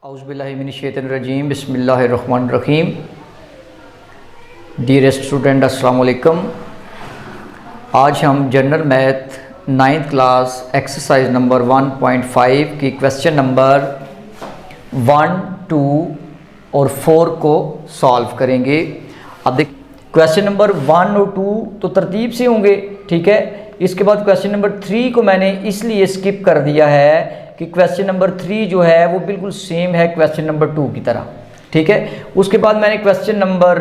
औज़ुबिल्लाहिमिनश्शैतानिर्रजीम बिस्मिल्लाहिर्रहमानिर्रहीम। Dearest student अस्सलाम वालेकुम। आज हम general math 9th class exercise number 1.5 की क्वेश्चन नंबर 1, 2 और 4 को सॉल्व करेंगे। अब देख, क्वेश्चन नंबर 1 और 2 तो तरतीब से होंगे, ठीक है। इसके बाद क्वेश्चन नंबर 3 को मैंने इसलिए स्किप कर दिया है कि क्वेश्चन नंबर 3 जो है वो बिल्कुल सेम है क्वेश्चन नंबर 2 की तरह, ठीक है। उसके बाद मैंने क्वेश्चन नंबर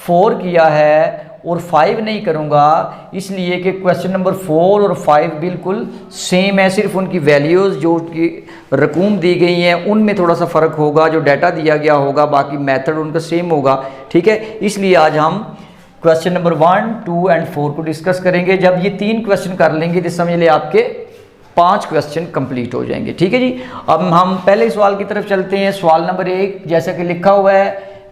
4 किया है और 5 नहीं करूँगा, इसलिए कि क्वेश्चन नंबर 4 और 5 बिल्कुल सेम है, सिर्फ उनकी वैल्यूज़ जो उनकी रकूम दी गई हैं उनमें थोड़ा सा फ़र्क होगा, जो डाटा दिया गया होगा, बाकी मेथड उनका सेम होगा, ठीक है। इसलिए आज हम क्वेश्चन नंबर 1, 2 एंड 4 को डिस्कस करेंगे। जब ये 3 क्वेश्चन कर लेंगे तो समझ ले आपके 5 क्वेश्चन कंप्लीट हो जाएंगे, ठीक है जी। अब हम पहले सवाल की तरफ चलते हैं। सवाल नंबर 1 जैसा कि लिखा हुआ है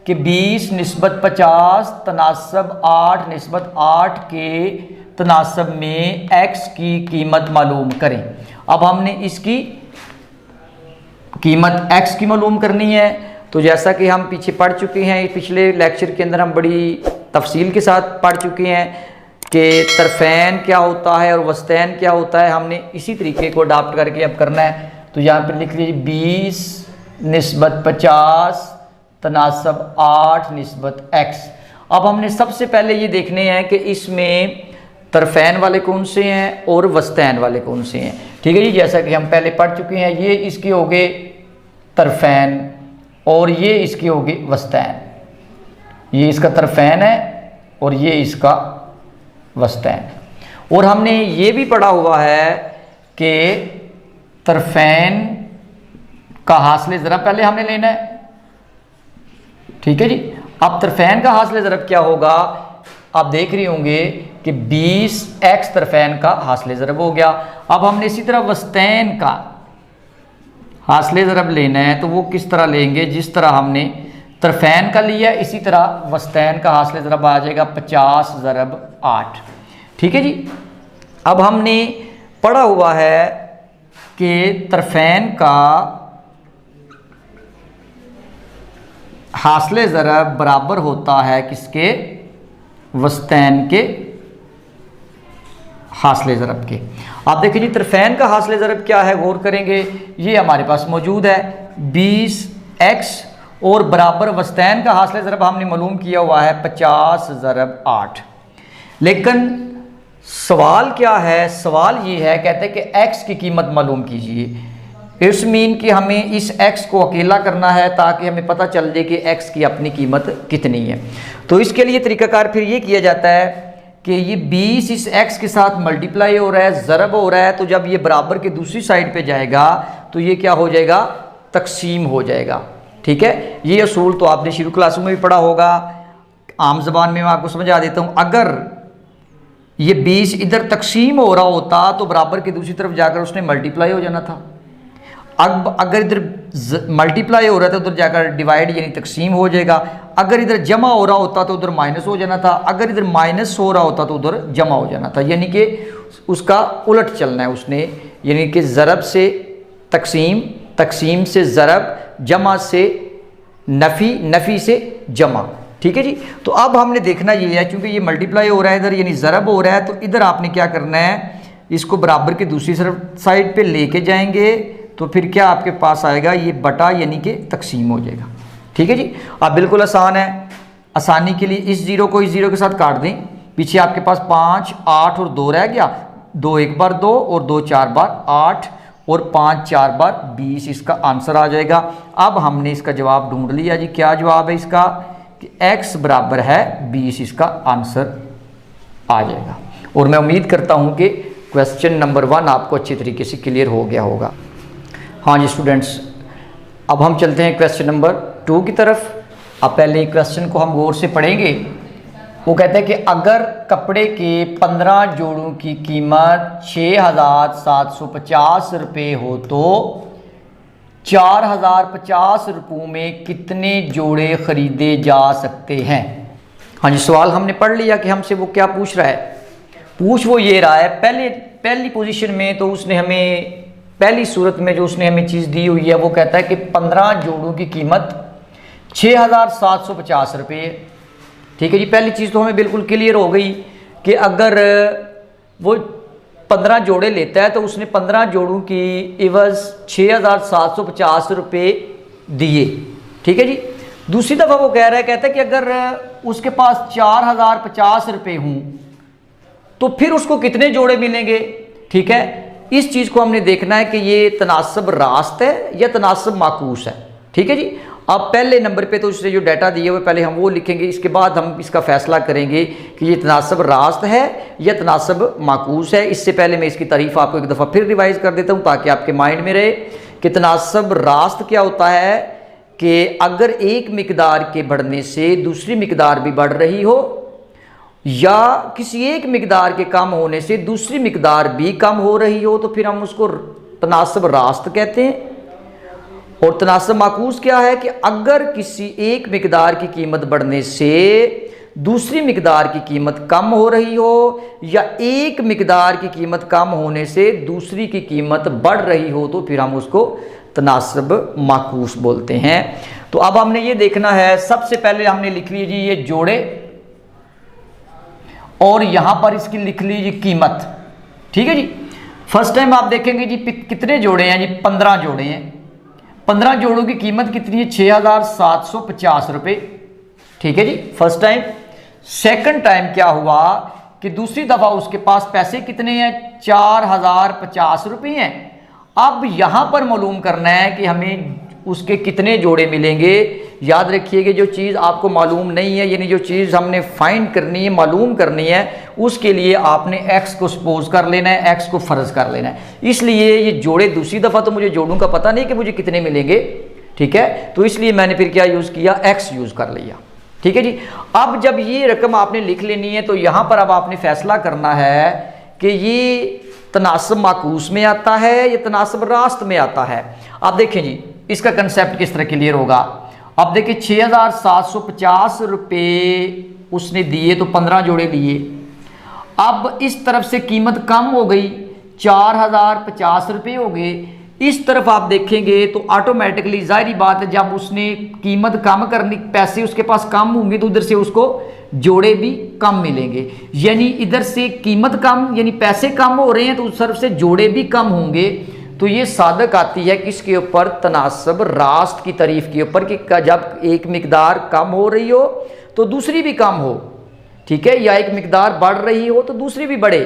कि 20 निस्बत 50 तनासब 8 निस्बत 8 के तनासब में x की कीमत मालूम करें। अब हमने इसकी कीमत x की मालूम करनी है। तो जैसा कि हम पीछे पढ़ चुके हैं, पिछले लेक्चर के अंदर हम बड़ी तफसील के साथ पढ़ चुके हैं कि तरफैन क्या होता है और वस्तैन क्या होता है। हमने इसी तरीके को अडाप्ट करके अब करना है। तो यहाँ पर लिख लीजिए 20 निस्बत 50 तनासब 8 निस्बत x। अब हमने सबसे पहले ये देखने हैं कि इसमें तरफैन वाले कौन से हैं और वस्तैन वाले कौन से हैं, ठीक है जी। जैसा कि हम पहले पढ़ चुके हैं, ये इसके हो गए तरफैन और ये इसके हो गए वस्तैन। ये इसका तरफैन है और ये इसका वस्तैन। और हमने ये भी पढ़ा हुआ है कि तरफैन का हासिल ज़रब पहले हमने लेना है, ठीक है जी। अब तरफैन का हासिल ज़रब क्या होगा, आप देख रहे होंगे कि 20x तरफैन का हासिल ज़रब हो गया। अब हमने इसी तरह वस्तैन का हासिल ज़रब लेना है, तो वो किस तरह लेंगे, जिस तरह हमने तरफैन का लिया इसी तरह वस्तैन का हासिल ज़रब आ जाएगा 50 ज़रब 8, ठीक है जी। अब हमने पढ़ा हुआ है कि तरफैन का हासिल ज़रब बराबर होता है किसके, वस्तैन के हासिल ज़रब के। आप देखिए जी, तरफैन का हासिल ज़रब क्या है, गौर करेंगे। ये हमारे पास मौजूद है 20x और बराबर वस्तैन का हासिल ज़रब हमने मालूम किया हुआ है 50 ज़रब 8। लेकिन सवाल क्या है, सवाल ये है, कहते हैं कि x की कीमत मालूम कीजिए। इट्स मीन कि हमें इस x को अकेला करना है ताकि हमें पता चल जाए कि x की अपनी कीमत कितनी है। तो इसके लिए तरीकाकार फिर ये किया जाता है कि ये 20 इस x के साथ मल्टीप्लाई हो रहा है, ज़रब हो रहा है, तो जब ये बराबर के दूसरी साइड पे जाएगा तो ये क्या हो जाएगा, तकसीम हो जाएगा, ठीक है। ये असूल तो आपने शुरू क्लासों में भी पढ़ा होगा, आम ज़बान में मैं आपको समझा देता हूँ। अगर ये 20 इधर तकसीम हो रहा होता तो बराबर की दूसरी तरफ जाकर उसने मल्टीप्लाई हो जाना था। अब अगर इधर मल्टीप्लाई हो रहा था तो उधर जाकर डिवाइड यानी तकसीम हो जाएगा। अगर इधर जमा हो रहा होता तो उधर माइनस हो जाना था। अगर इधर माइनस हो रहा होता तो उधर जमा हो जाना था, यानी कि उसका उलट चलना है उसने, यानी कि ज़रब से तकसीम, तकसीम से ज़रब, जमा से नफ़ी, नफ़ी से जमा, ठीक है जी। तो अब हमने देखना ये है, क्योंकि ये मल्टीप्लाई हो रहा है इधर यानी ज़रब हो रहा है, तो इधर आपने क्या करना है, इसको बराबर की दूसरी साइड पे लेके जाएंगे तो फिर क्या आपके पास आएगा, ये बटा यानी कि तकसीम हो जाएगा, ठीक है जी। अब बिल्कुल आसान है, आसानी के लिए इस ज़ीरो को इस ज़ीरो के साथ काट दें। पीछे आपके पास 5, 8 और 2 रह गया, 2 एक बार 2 और 2 4 बार 8 और 5 4 बार 20, इसका आंसर आ जाएगा। अब हमने इसका जवाब ढूंढ लिया जी। क्या जवाब है इसका, कि x बराबर है 20, इसका आंसर आ जाएगा। और मैं उम्मीद करता हूँ कि क्वेश्चन नंबर 1 आपको अच्छी तरीके से क्लियर हो गया होगा। हाँ जी स्टूडेंट्स, अब हम चलते हैं क्वेश्चन नंबर 2 की तरफ। अब पहले क्वेश्चन को हम गौर से पढ़ेंगे। वो कहते हैं कि अगर कपड़े के 15 जोड़ों की कीमत 6,750 रुपये हो तो 4,050 रुपयों में कितने जोड़े ख़रीदे जा सकते हैं। हाँ जी, सवाल हमने पढ़ लिया कि हमसे वो क्या पूछ रहा है। पूछ वो ये रहा है, पहली पोजीशन में तो उसने हमें पहली सूरत में जो उसने हमें चीज़ दी हुई है वो कहता है कि 15 जोड़ों की कीमत 6,750 रुपये है। ठीक है जी, पहली चीज़ तो हमें बिल्कुल क्लियर हो गई कि अगर वो 15 जोड़े लेता है तो उसने 15 जोड़ों की इवज़ 6,750 रुपये दिए। ठीक है जी। दूसरी दफ़ा वो कह रहा है, कहता है कि अगर उसके पास 4,050 रुपये हों तो फिर उसको कितने जोड़े मिलेंगे। ठीक है, इस चीज़ को हमने देखना है कि ये तनासब रास्त है या तनासब माकूस है। ठीक है जी। अब पहले नंबर पे तो उसने जो डाटा दिए हुए पहले हम वो लिखेंगे, इसके बाद हम इसका फैसला करेंगे कि ये तनासब रास्त है या तनासब माकूस है। इससे पहले मैं इसकी तारीफ आपको एक दफ़ा फिर रिवाइज कर देता हूँ ताकि आपके माइंड में रहे कि तनासब रास्त क्या होता है कि अगर एक मिकदार के बढ़ने से दूसरी मिकदार भी बढ़ रही हो या किसी एक मिकदार के कम होने से दूसरी मिकदार भी कम हो रही हो तो फिर हम उसको तनासब रास्त कहते हैं। और तनासब माकूस क्या है कि अगर किसी एक मिकदार की कीमत बढ़ने से दूसरी मिकदार की कीमत कम हो रही हो या एक मिकदार की कीमत कम होने से दूसरी की कीमत बढ़ रही हो तो फिर हम उसको तनासब माकूस बोलते हैं। तो अब हमने ये देखना है, सबसे पहले हमने लिख लीजिए ये जोड़े और यहां पर इसकी लिख लीजिए कीमत। ठीक है जी। फर्स्ट टाइम आप देखेंगे जी कितने जोड़े हैं जी, 15 जोड़े हैं। 15 जोड़ों की कीमत कितनी है, 6,750 रुपये। ठीक है जी, फर्स्ट टाइम। सेकंड टाइम क्या हुआ कि दूसरी दफा उसके पास पैसे कितने हैं, 4,050 रुपये हैं। अब यहां पर मालूम करना है कि हमें उसके कितने जोड़े मिलेंगे। याद रखिएगा जो चीज़ आपको मालूम नहीं है, यानी जो चीज़ हमने फाइंड करनी है, मालूम करनी है, उसके लिए आपने x को सपोज कर लेना है, x को फ़र्ज कर लेना है। इसलिए ये जोड़े दूसरी दफ़ा तो मुझे जोड़ों का पता नहीं कि मुझे कितने मिलेंगे। ठीक है, तो इसलिए मैंने फिर क्या यूज़ किया, x यूज़ कर लिया। ठीक है जी। अब जब ये रकम आपने लिख लेनी है तो यहाँ पर अब आपने फैसला करना है कि ये तनासब माकूस में आता है या तनासब रास्त में आता है। अब देखें जी इसका कंसेप्ट किस तरह क्लियर होगा। अब देखिए 6,750 रुपये उसने दिए तो 15 जोड़े लिए। अब इस तरफ से कीमत कम हो गई, 4,050 रुपये हो गए। इस तरफ आप देखेंगे तो ऑटोमेटिकली जाहिर बात है जब उसने कीमत कम करनी, पैसे उसके पास कम होंगे तो उधर से उसको जोड़े भी कम मिलेंगे। यानी इधर से कीमत कम यानी पैसे कम हो रहे हैं तो उस तरफ से जोड़े भी कम होंगे। तो ये सादक आती है किसके ऊपर, तनासब रास्त की तारीफ के ऊपर कि जब एक मिकदार कम हो रही हो तो दूसरी भी कम हो। ठीक है, या एक मिकदार बढ़ रही हो तो दूसरी भी बढ़े।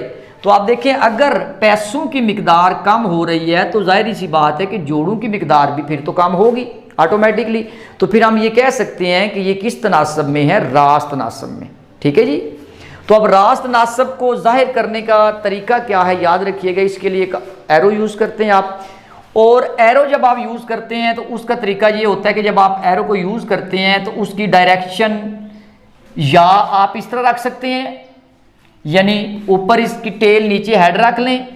तो आप देखें अगर पैसों की मिकदार कम हो रही है तो जाहिर सी बात है कि जोड़ों की मिकदार भी फिर तो कम होगी ऑटोमेटिकली। तो फिर हम ये कह सकते हैं कि ये किस तनासब में है, रास्त तनासब में। ठीक है जी। तो अब रास्त तनासब को जाहिर करने का तरीका क्या है, याद रखिएगा। इसके लिए एक एरो यूज़ करते हैं आप, और एरो जब आप यूज़ करते हैं तो उसका तरीका ये होता है कि जब आप एरो को यूज़ करते हैं तो उसकी डायरेक्शन या आप इस तरह रख सकते हैं, यानी ऊपर इसकी टेल नीचे हेड रख लें,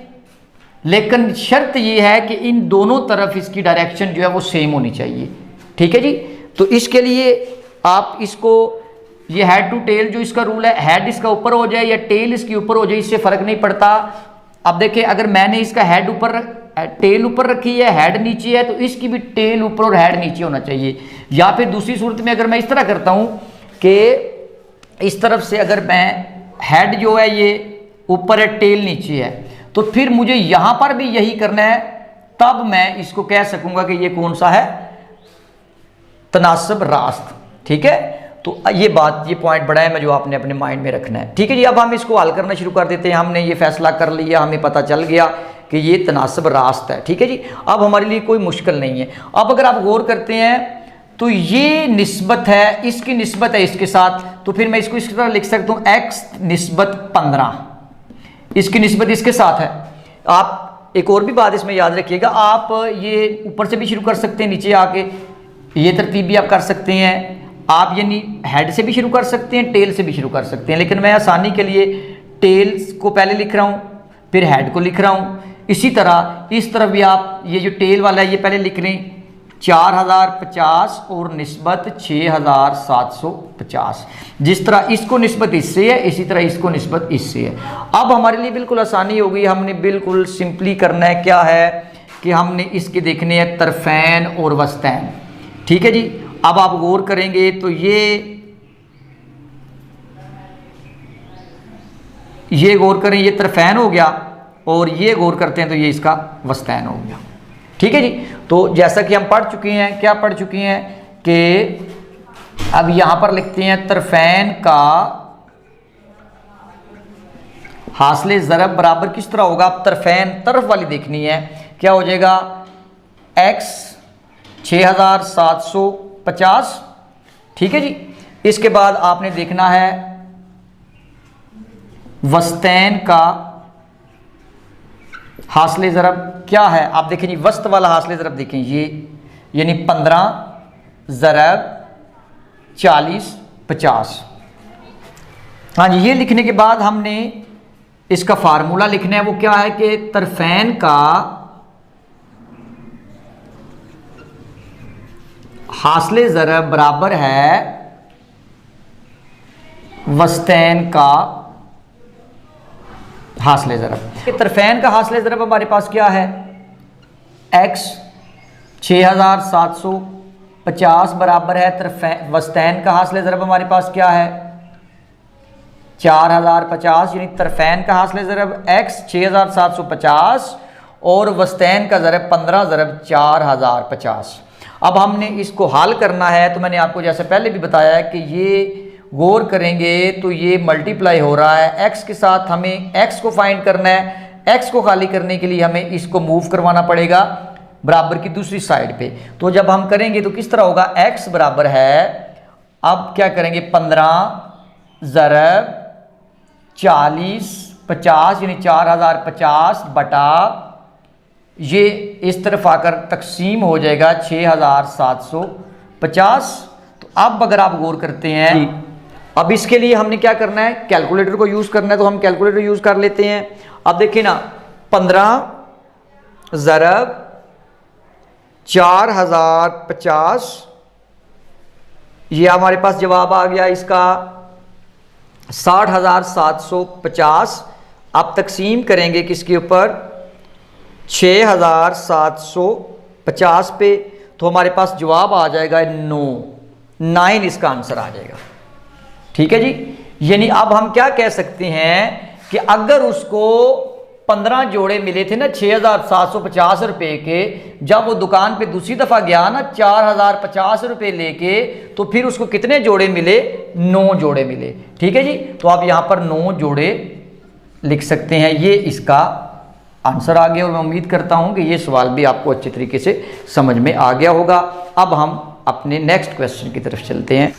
लेकिन शर्त ये है कि इन दोनों तरफ इसकी डायरेक्शन जो है वो सेम होनी चाहिए। ठीक है जी। तो इसके लिए आप इसको ये हेड टू टेल जो इसका रूल है, हेड इसका ऊपर हो जाए या टेल इसकी ऊपर हो जाए, इससे फर्क नहीं पड़ता। अब देखिए अगर मैंने इसका हेड ऊपर टेल ऊपर रखी है, हेड नीचे है, तो इसकी भी टेल ऊपर और हेड नीचे होना चाहिए। या फिर दूसरी सूरत में अगर मैं इस तरह करता हूं कि इस तरफ से अगर मैं हेड जो है ये ऊपर है, टेल नीचे है, तो फिर मुझे यहां पर भी यही करना है, तब मैं इसको कह सकूंगा कि ये कौन सा है, तनासब रास्त। ठीक है, तो ये बात, ये पॉइंट बड़ा है मैं जो आपने अपने माइंड में रखना है। ठीक है जी। अब हम इसको हल करना शुरू कर देते हैं। हमने ये फैसला कर लिया, हमें पता चल गया कि ये तनासब रास्त है। ठीक है जी। अब हमारे लिए कोई मुश्किल नहीं है। अब अगर आप गौर करते हैं तो ये निस्बत है, इसकी निस्बत है इसके साथ, तो फिर मैं इसको इस तरह लिख सकता हूँ x निस्बत 15, इसकी निस्बत इसके साथ है। आप एक और भी बात इसमें याद रखिएगा, आप ये ऊपर से भी शुरू कर सकते हैं, नीचे आके ये तरतीब भी आप कर सकते हैं। आप यानी हेड से भी शुरू कर सकते हैं, टेल से भी शुरू कर सकते हैं, लेकिन मैं आसानी के लिए टेल्स को पहले लिख रहा हूँ, फिर हेड को लिख रहा हूँ। इसी तरह इस तरफ भी आप ये जो टेल वाला है ये पहले लिख लें, 4,050 और निस्बत 6,750। जिस तरह इसको निस्बत इससे है, इसी तरह इसको निस्बत इससे है। अब हमारे लिए बिल्कुल आसानी हो गई, हमने बिल्कुल सिंपली करना है, क्या है कि हमने इसके देखने हैं तरफैन और वस्तैन। ठीक है जी, अब आप गौर करेंगे तो ये गौर करें, ये तरफैन हो गया, और ये गौर करते हैं तो ये इसका वस्तैन हो गया। ठीक है जी, तो जैसा कि हम पढ़ चुके हैं, क्या पढ़ चुके हैं कि अब यहां पर लिखते हैं तरफैन का हासिल ज़रब बराबर किस तरह होगा। अब तरफैन तरफ वाली देखनी है, क्या हो जाएगा, x 6750। ठीक है जी, इसके बाद आपने देखना है वस्तैन का हासिल ज़रब क्या है। आप देखें जी, वस्त वाला हासिल ज़रब देखें, ये यानी 15 ज़रब 40 50। हाँ जी, ये लिखने के बाद हमने इसका फार्मूला लिखना है। वो क्या है कि तरफैन का हासिल ज़रब बराबर है वस्तैन का हासिल ज़रब। तरफैन का हासिल ज़रब हमारे पास क्या है, x 6750 बराबर है तरफैन, वस्तैन का हासिल ज़रब हमारे पास क्या है 4050, यानी तरफैन का हासिल ज़रब x 6750 और वस्तैन का ज़रब 15 ज़रब 4050। अब हमने इसको हल करना है, तो मैंने आपको जैसे पहले भी बताया है कि ये गौर करेंगे तो ये मल्टीप्लाई हो रहा है x के साथ। हमें x को फाइंड करना है, x को खाली करने के लिए हमें इसको मूव करवाना पड़ेगा बराबर की दूसरी साइड पे। तो जब हम करेंगे तो किस तरह होगा, x बराबर है, अब क्या करेंगे 15 ज़रब 40 50 यानी 4050 बटा ये इस तरफ आकर तकसीम हो जाएगा 6750। तो अब अगर आप गौर करते हैं, अब इसके लिए हमने क्या करना है, कैलकुलेटर को यूज़ करना है, तो हम कैलकुलेटर यूज़ कर लेते हैं। अब देखिए ना, 15 ज़रब 4050, ये हमारे पास जवाब आ गया इसका 60,750। अब तकसीम करेंगे किसके ऊपर, 6750 पे, तो हमारे पास जवाब आ जाएगा 9 इसका आंसर आ जाएगा। ठीक है जी, यानी अब हम क्या कह सकते हैं कि अगर उसको 15 जोड़े मिले थे ना 6750 रुपए के, जब वो दुकान पे दूसरी दफा गया ना 4050 रुपए लेके, तो फिर उसको कितने जोड़े मिले, 9 जोड़े मिले। ठीक है जी, तो आप यहां पर 9 जोड़े लिख सकते हैं। ये इसका आंसर आ गया, और मैं उम्मीद करता हूं कि ये सवाल भी आपको अच्छे तरीके से समझ में आ गया होगा। अब हम अपने नेक्स्ट क्वेश्चन की तरफ चलते हैं।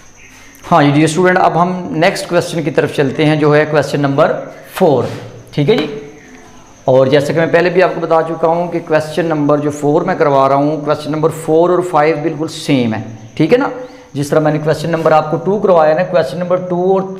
हाँ जी डियर स्टूडेंट, अब हम नेक्स्ट क्वेश्चन की तरफ चलते हैं, जो है क्वेश्चन नंबर 4। ठीक है जी, और जैसे कि मैं पहले भी आपको बता चुका हूं कि क्वेश्चन नंबर जो 4 मैं करवा रहा हूं, क्वेश्चन नंबर 4 और 5 बिल्कुल सेम है। ठीक है ना, जिस तरह मैंने क्वेश्चन नंबर आपको 2 करवाया ना, क्वेश्चन नंबर 2 और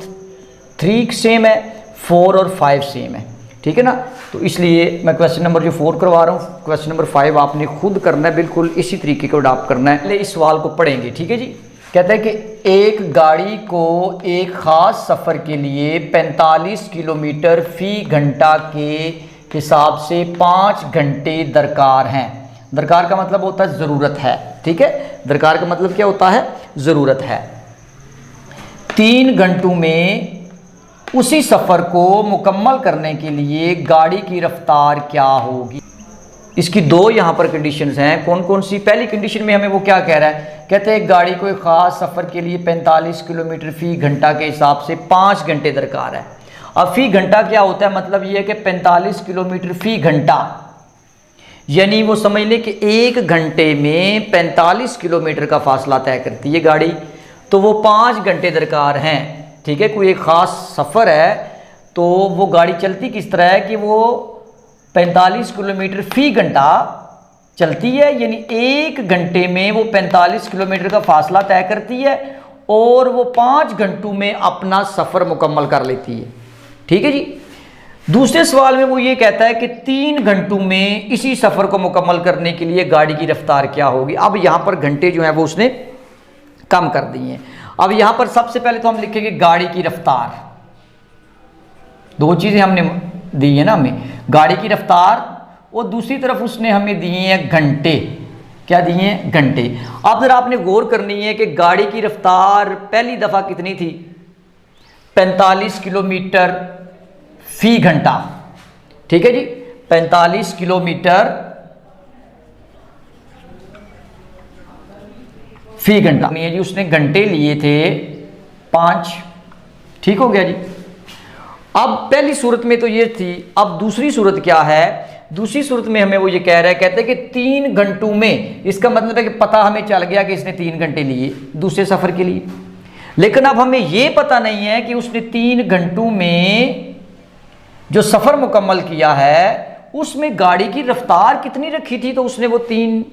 3 सेम है, 4 और 5 सेम है। ठीक है ना, तो इसलिए मैं क्वेश्चन नंबर जो 4 करवा रहा हूँ, क्वेश्चन नंबर 5 आपने खुद करना है, बिल्कुल इसी तरीके को अडॉप्ट करना है। पहले इस सवाल को पढ़ेंगे। ठीक है जी, कहता है कि एक गाड़ी को एक ख़ास सफ़र के लिए 45 किलोमीटर फ़ी घंटा के हिसाब से 5 घंटे दरकार हैं। दरकार का मतलब होता है ज़रूरत है। ठीक है, दरकार का मतलब क्या होता है, ज़रूरत है। 3 घंटों में उसी सफ़र को मुकम्मल करने के लिए गाड़ी की रफ्तार क्या होगी। इसकी 2 यहाँ पर कंडीशंस हैं। कौन कौन सी, पहली कंडीशन में हमें वो क्या कह रहा है, कहते हैं गाड़ी को एक ख़ास सफ़र के लिए 45 किलोमीटर फ़ी घंटा के हिसाब से 5 घंटे दरकार है। अब फ़ी घंटा क्या होता है, मतलब ये है कि 45 किलोमीटर फ़ी घंटा, यानी वो समझ लें कि 1 घंटे में 45 किलोमीटर का फासला तय करती है गाड़ी, तो वो 5 घंटे दरकार हैं। ठीक है, कोई एक ख़ास सफ़र है तो वो गाड़ी चलती किस तरह है कि वो 45 किलोमीटर फ़ी घंटा चलती है, यानी 1 घंटे में वो 45 किलोमीटर का फासला तय करती है और वो 5 घंटों में अपना सफ़र मुकम्मल कर लेती है। ठीक है जी, दूसरे सवाल में वो ये कहता है कि 3 घंटों में इसी सफ़र को मुकम्मल करने के लिए गाड़ी की रफ्तार क्या होगी। अब यहाँ पर घंटे जो हैं वो उसने कम कर दिए हैं। अब यहाँ पर सबसे पहले तो हम लिखेंगे गाड़ी की रफ्तार। 2 चीज़ें हमने दी है ना हमें, गाड़ी की रफ्तार और दूसरी तरफ उसने हमें दिए हैं घंटे। क्या दिए हैं? घंटे। अब जरा आपने गौर करनी है कि गाड़ी की रफ्तार पहली दफ़ा कितनी थी? 45 किलोमीटर फी घंटा। ठीक है जी, 45 किलोमीटर फी घंटा नहीं है जी, उसने घंटे लिए थे 5। ठीक हो गया जी। अब पहली सूरत में तो ये थी, अब दूसरी सूरत क्या है? दूसरी सूरत में हमें वो ये कह रहा है, कहते हैं कि 3 घंटों में, इसका मतलब है कि पता हमें चल गया कि इसने 3 घंटे लिए दूसरे सफर के लिए, लेकिन अब हमें ये पता नहीं है कि उसने 3 घंटों में जो सफर मुकम्मल किया है उसमें गाड़ी की रफ्तार कितनी रखी थी, तो उसने वो 3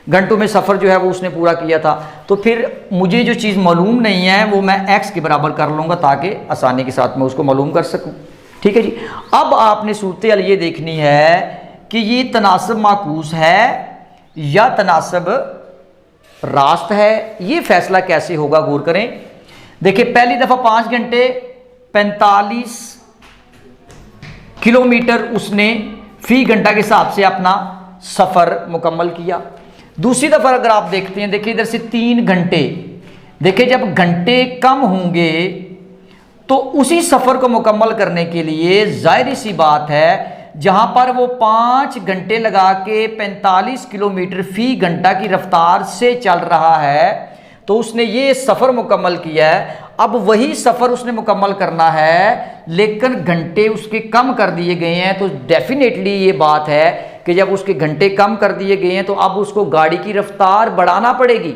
घंटों में सफ़र जो है वो उसने पूरा किया था। तो फिर मुझे जो चीज़ मालूम नहीं है वो मैं x के बराबर कर लूँगा ताकि आसानी के साथ मैं उसको मालूम कर सकूँ। ठीक है जी। अब आपने सूरत हाल ये देखनी है कि ये तनासब माकूस है या तनासब रास्त है, ये फैसला कैसे होगा? गौर करें। देखिए, पहली दफ़ा 5 घंटे 45 किलोमीटर उसने फी घंटा के हिसाब से अपना सफ़र मुकम्मल किया। दूसरी दफ़ा अगर आप देखते हैं, देखिए इधर से 3 घंटे, देखिए जब घंटे कम होंगे तो उसी सफ़र को मुकम्मल करने के लिए जाहिर सी बात है, जहां पर वो 5 घंटे लगा के 45 किलोमीटर फी घंटा की रफ्तार से चल रहा है तो उसने ये सफ़र मुकम्मल किया है। अब वही सफ़र उसने मुकम्मल करना है लेकिन घंटे उसके कम कर दिए गए हैं, तो डेफिनेटली ये बात है कि जब उसके घंटे कम कर दिए गए हैं तो अब उसको गाड़ी की रफ्तार बढ़ाना पड़ेगी।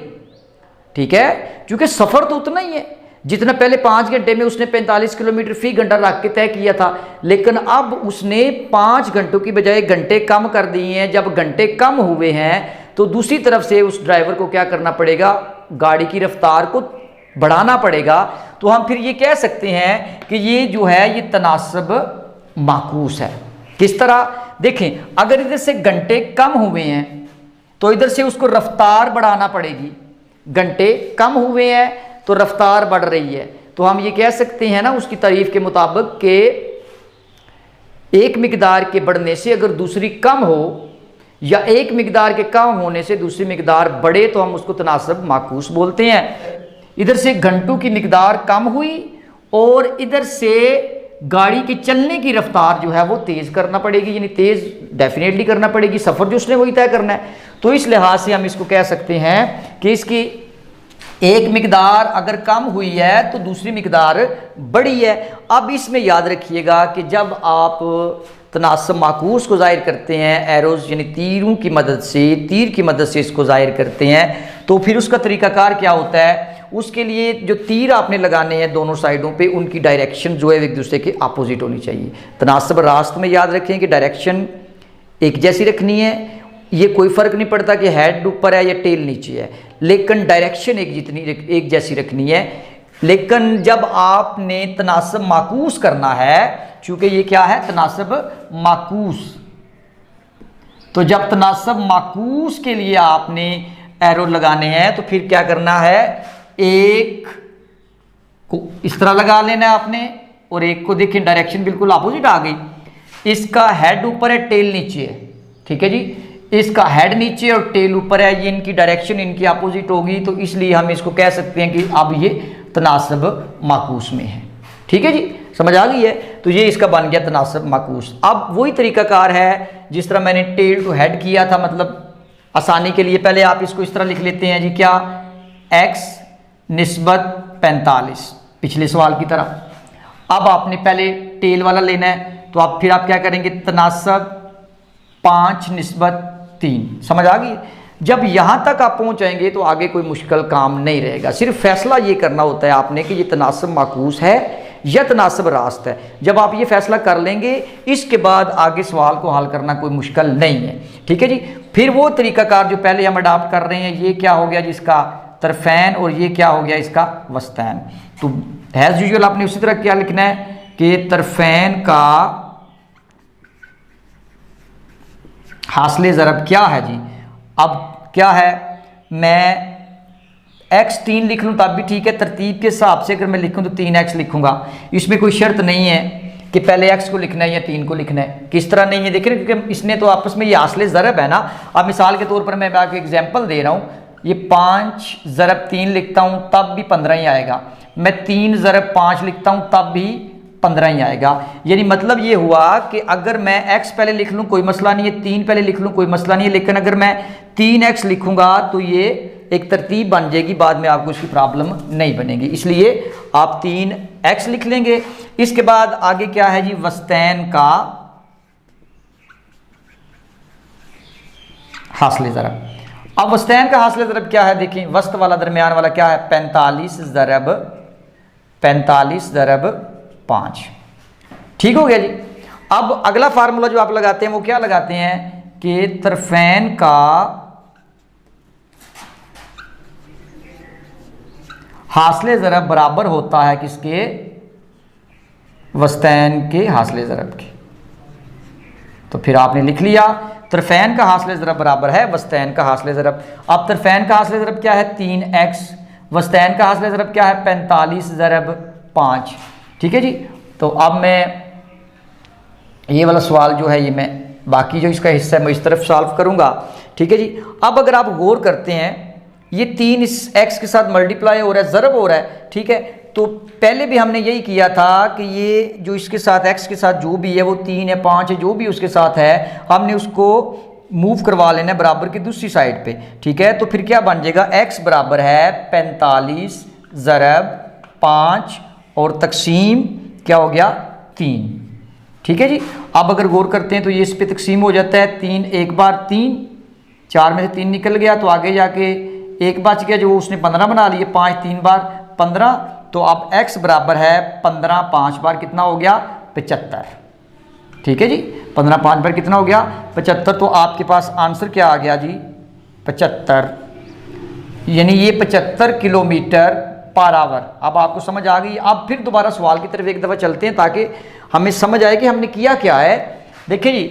ठीक है, क्योंकि सफ़र तो उतना ही है जितना पहले 5 घंटे में उसने 45 किलोमीटर फी घंटा रख के तय किया था, लेकिन अब उसने 5 घंटों की बजाय घंटे कम कर दिए हैं। जब घंटे कम हुए हैं तो दूसरी तरफ से उस ड्राइवर को क्या करना पड़ेगा? गाड़ी की रफ्तार को बढ़ाना पड़ेगा। तो हम फिर ये कह सकते हैं कि ये जो है ये तनासब माकूस है। किस तरह? देखें, अगर इधर से घंटे कम हुए हैं तो इधर से उसको रफ्तार बढ़ाना पड़ेगी। घंटे कम हुए हैं तो रफ्तार बढ़ रही है, तो हम ये कह सकते हैं ना उसकी तारीफ के मुताबिक कि एक मिकदार के बढ़ने से अगर दूसरी कम हो या एक मिकदार के कम होने से दूसरी मिकदार बढ़े तो हम उसको तनासब माकूस बोलते हैं। इधर से घंटों की मिकदार कम हुई और इधर से गाड़ी के चलने की रफ्तार जो है वो तेज़ करना पड़ेगी, यानी तेज़ डेफिनेटली करना पड़ेगी, सफ़र जो उसने वही तय करना है। तो इस लिहाज से हम इसको कह सकते हैं कि इसकी एक मिकदार अगर कम हुई है तो दूसरी मिकदार बढ़ी है। अब इसमें याद रखिएगा कि जब आप तनासब माकूस को ज़ाहिर करते हैं एरोज़ यानी तीरों की मदद से, तीर की मदद से इसको ज़ाहिर करते हैं, तो फिर उसका तरीक़ाकार क्या होता है? उसके लिए जो तीर आपने लगाने हैं दोनों साइडों पे, उनकी डायरेक्शन जो है एक दूसरे के अपोजिट होनी चाहिए। तनासब रास्त में याद रखें कि डायरेक्शन एक जैसी रखनी है, ये कोई फ़र्क नहीं पड़ता कि हेड ऊपर है या टेल नीचे है, लेकिन डायरेक्शन एक जैसी रखनी है। लेकिन जब आपने तनासब माकूस करना है, चूँकि ये क्या है? तनासब माकूस, तो जब तनासब माकूस के लिए आपने एरो लगाने हैं तो फिर क्या करना है? एक को इस तरह लगा लेना है आपने और एक को देखें डायरेक्शन बिल्कुल अपोजिट आ गई। इसका हेड ऊपर है, टेल नीचे है। ठीक है जी, इसका हेड नीचे और टेल ऊपर है, ये इनकी डायरेक्शन इनकी अपोजिट होगी, तो इसलिए हम इसको कह सकते हैं कि अब ये तनासब माकूस में है। ठीक है जी, समझ आ गई है? तो ये इसका बन गया तनासब माकूस। अब वही तरीकाकार है जिस तरह मैंने टेल टू हेड किया था, मतलब आसानी के लिए पहले आप इसको इस तरह लिख लेते हैं जी, क्या? x निस्बत 45, पिछले सवाल की तरह। अब आपने पहले टेल वाला लेना है, तो आप फिर आप क्या करेंगे? तनासब 5 निस्बत 3। समझ आ गई? जब यहाँ तक आप पहुँच जाएंगे तो आगे कोई मुश्किल काम नहीं रहेगा। सिर्फ फैसला ये करना होता है आपने कि ये तनासब माकूस है या तनासब रास्त है। जब आप ये फैसला कर लेंगे, इसके बाद आगे सवाल को हल करना कोई मुश्किल नहीं है। ठीक है जी। फिर वो तरीकाकार जो पहले हम अडाप्ट कर रहे हैं, ये क्या हो गया जिसका तरफैन, और ये क्या हो गया इसका वस्तैन। तो एज यूजुअल आपने उसी तरह क्या लिखना है कि तरफैन का हासिल ज़रब क्या है जी। अब क्या है? मैं x 3 लिख लूँ तब भी ठीक है, तरतीब के हिसाब से अगर मैं लिखूँ तो 3x लिखूँगा, इसमें कोई शर्त नहीं है। कि पहले x को लिखना है या 3 को लिखना है, किस तरह नहीं है देख रहे, क्योंकि इसने तो आपस में ये हासिल ज़रब है ना। अब मिसाल के तौर पर मैं आपको एग्जांपल दे रहा हूँ, ये 5 ज़रब 3 लिखता हूँ तब भी 15 ही आएगा, मैं 3 ज़रब 5 लिखता हूँ तब भी 15 ही आएगा। यानी मतलब ये हुआ कि अगर मैं x पहले लिख लूँ कोई मसला नहीं है, 3 पहले लिख लूँ कोई मसला नहीं है, लेकिन अगर मैं 3x लिखूंगा तो ये एक तरतीब बन जाएगी, बाद में आपको उसकी प्रॉब्लम नहीं बनेगी, इसलिए आप 3x लिख लेंगे। इसके बाद आगे क्या है जी, वस्तैन का हासिल ज़रब। अब वस्तैन का हासिल ज़रब क्या है, देखिए वस्त वाला दरमियान वाला क्या है, 45 ज़रब 5। ठीक हो गया जी। अब अगला फार्मूला जो आप लगाते हैं वो क्या लगाते हैं कि तरफैन का हासिल ज़रब बराबर होता है किसके, वस्तैन के हासिल ज़रब के। तो फिर आपने लिख लिया तरफैन का हासिल ज़रब बराबर है वस्तैन का हासिल ज़रब। अब तरफैन का हासिल ज़रब क्या है 3x, वस्तैन का हासिल ज़रब क्या है 45 ज़रब 5। ठीक है जी। तो अब मैं ये वाला सवाल जो है ये मैं बाकी जो इसका हिस्सा है मैं इस तरफ सॉल्व करूंगा। ठीक है जी। अब अगर आप गौर करते हैं ये 3 इस x के साथ मल्टीप्लाई हो रहा है, ज़रब हो रहा है। ठीक है, तो पहले भी हमने यही किया था कि ये जो इसके साथ x के साथ जो भी है वो 3 है 5 है जो भी उसके साथ है हमने उसको मूव करवा लेना है बराबर की दूसरी साइड पे। ठीक है, तो फिर क्या बन जाएगा, x बराबर है 45 ज़रब 5 और तकसीम क्या हो गया 3। ठीक है जी। अब अगर गौर करते हैं तो ये इस पे तकसीम हो जाता है 3 एक बार 3, 4 में से 3 निकल गया तो आगे जाके एक बच गया जो उसने 15 बना लिए, 5 3 बार 15। तो अब x बराबर है 15 5 बार कितना हो गया 75। ठीक है जी, 15 5 बार कितना हो गया 75। तो आपके पास आंसर क्या आ गया जी 75, यानी ये 75 किलोमीटर पर आवर। अब आपको समझ आ गई। अब फिर दोबारा सवाल की तरफ एक दफ़ा चलते हैं ताकि हमें समझ आए कि हमने किया क्या है। देखिए जी,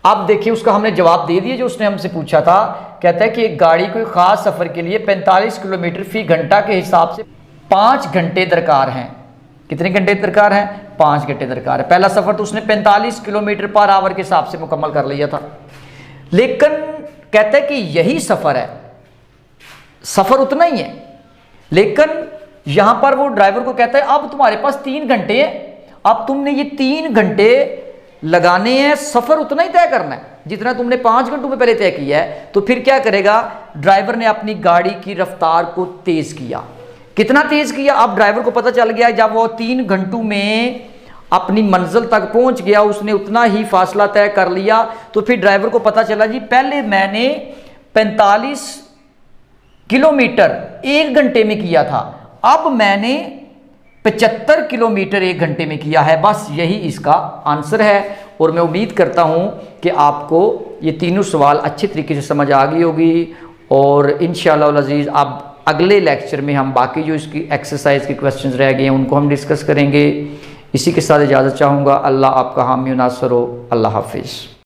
अब देखिए उसका हमने जवाब दे दिया जो उसने हमसे पूछा था। कहता है कि एक गाड़ी को खास सफ़र के लिए 45 किलोमीटर फी घंटा के हिसाब से 5 घंटे दरकार हैं। कितने घंटे दरकार हैं 5 घंटे दरकार है। पहला सफ़र तो उसने 45 किलोमीटर पर आवर के हिसाब से मुकम्मल कर लिया था, लेकिन कहता है कि यही सफ़र है, सफ़र उतना ही है, लेकिन यहां पर वो ड्राइवर को कहता है अब तुम्हारे पास 3 घंटे हैं, अब तुमने ये 3 घंटे लगाने हैं, सफ़र उतना ही तय करना है जितना तुमने 5 घंटों में पहले तय किया है। तो फिर क्या करेगा, ड्राइवर ने अपनी गाड़ी की रफ्तार को तेज़ किया। कितना तेज़ किया, अब ड्राइवर को पता चल गया जब वो 3 घंटों में अपनी मंजिल तक पहुंच गया उसने उतना ही फासला तय कर लिया। तो फिर ड्राइवर को पता चला जी पहले मैंने 45 किलोमीटर 1 घंटे में किया था, अब मैंने 75 किलोमीटर 1 घंटे में किया है। बस यही इसका आंसर है। और मैं उम्मीद करता हूं कि आपको ये तीनों सवाल अच्छे तरीके से समझ आ गई होगी। और इंशाअल्लाह अज़ीज़ अब अगले लेक्चर में हम बाकी जो इसकी एक्सरसाइज के क्वेश्चंस रह गए हैं उनको हम डिस्कस करेंगे। इसी के साथ इजाज़त चाहूँगा। अल्लाह आपका हामी नासर हो। अल्लाह हाफिज़।